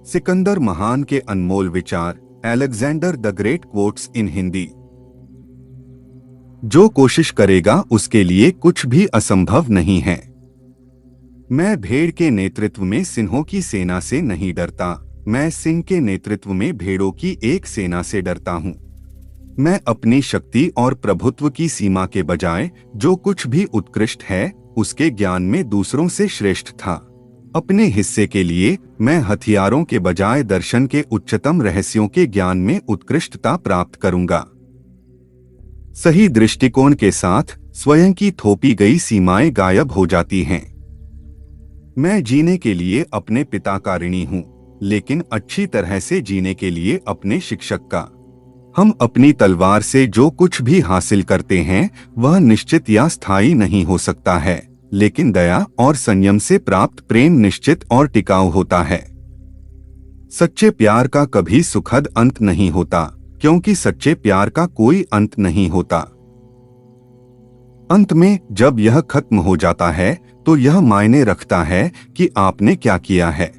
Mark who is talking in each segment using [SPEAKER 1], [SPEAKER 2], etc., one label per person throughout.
[SPEAKER 1] सिकंदर महान के अनमोल विचार, Alexander the great quotes in Hindi. जो कोशिश करेगा उसके लिए कुछ भी असंभव नहीं है। मैं भेड़ के नेतृत्व में सिंहों की सेना से नहीं डरता, मैं सिंह के नेतृत्व में भेड़ों की एक सेना से डरता हूँ। मैं अपनी शक्ति और प्रभुत्व की सीमा के बजाय जो कुछ भी उत्कृष्ट है उसके ज्ञान में दूसरों से श्रेष्ठ था। अपने हिस्से के लिए मैं हथियारों के बजाय दर्शन के उच्चतम रहस्यों के ज्ञान में उत्कृष्टता प्राप्त करूंगा। सही दृष्टिकोण के साथ स्वयं की थोपी गई सीमाएं गायब हो जाती हैं। मैं जीने के लिए अपने पिता का ऋणी हूं, लेकिन अच्छी तरह से जीने के लिए अपने शिक्षक का। हम अपनी तलवार से जो कुछ भी हासिल करते हैं वह निश्चित या स्थायी नहीं हो सकता है, लेकिन दया और संयम से प्राप्त प्रेम निश्चित और टिकाऊ होता है। सच्चे प्यार का कभी सुखद अंत नहीं होता, क्योंकि सच्चे प्यार का कोई अंत नहीं होता। अंत में जब यह खत्म हो जाता है तो यह मायने रखता है कि आपने क्या किया है।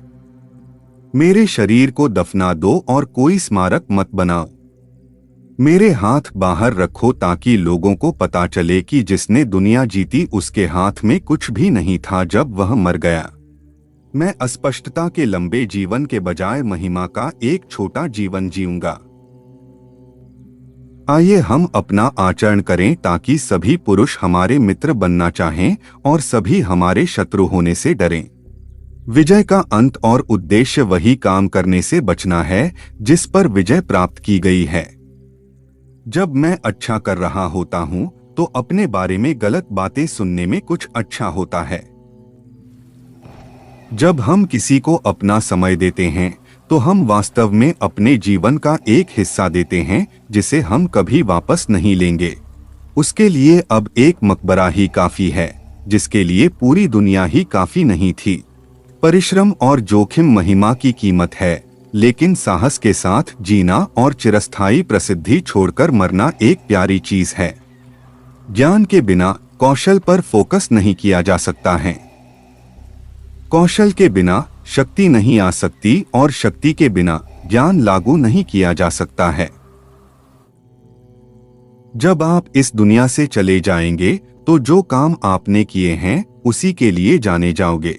[SPEAKER 1] मेरे शरीर को दफना दो और कोई स्मारक मत बनाओ। मेरे हाथ बाहर रखो ताकि लोगों को पता चले कि जिसने दुनिया जीती उसके हाथ में कुछ भी नहीं था जब वह मर गया। मैं अस्पष्टता के लंबे जीवन के बजाय महिमा का एक छोटा जीवन जीऊंगा। आइए हम अपना आचरण करें ताकि सभी पुरुष हमारे मित्र बनना चाहें और सभी हमारे शत्रु होने से डरें। विजय का अंत और उद्देश्य वही काम करने से बचना है जिस पर विजय प्राप्त की गई है। जब मैं अच्छा कर रहा होता हूं तो अपने बारे में गलत बातें सुनने में कुछ अच्छा होता है। जब हम किसी को अपना समय देते हैं तो हम वास्तव में अपने जीवन का एक हिस्सा देते हैं जिसे हम कभी वापस नहीं लेंगे। उसके लिए अब एक मकबरा ही काफी है, जिसके लिए पूरी दुनिया ही काफी नहीं थी। परिश्रम और जोखिम महिमा की कीमत है, लेकिन साहस के साथ जीना और चिरस्थायी प्रसिद्धि छोड़कर मरना एक प्यारी चीज है। ज्ञान के बिना कौशल पर फोकस नहीं किया जा सकता है। कौशल के बिना शक्ति नहीं आ सकती और शक्ति के बिना ज्ञान लागू नहीं किया जा सकता है। जब आप इस दुनिया से चले जाएंगे तो जो काम आपने किए हैं उसी के लिए जाने जाओगे।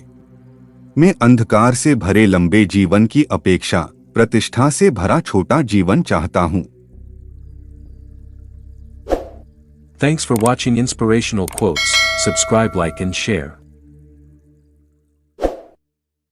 [SPEAKER 1] मैं अंधकार से भरे लंबे जीवन की अपेक्षा प्रतिष्ठा से भरा छोटा जीवन चाहता हूं।
[SPEAKER 2] Thanks for watching inspirational quotes. Subscribe, like and share.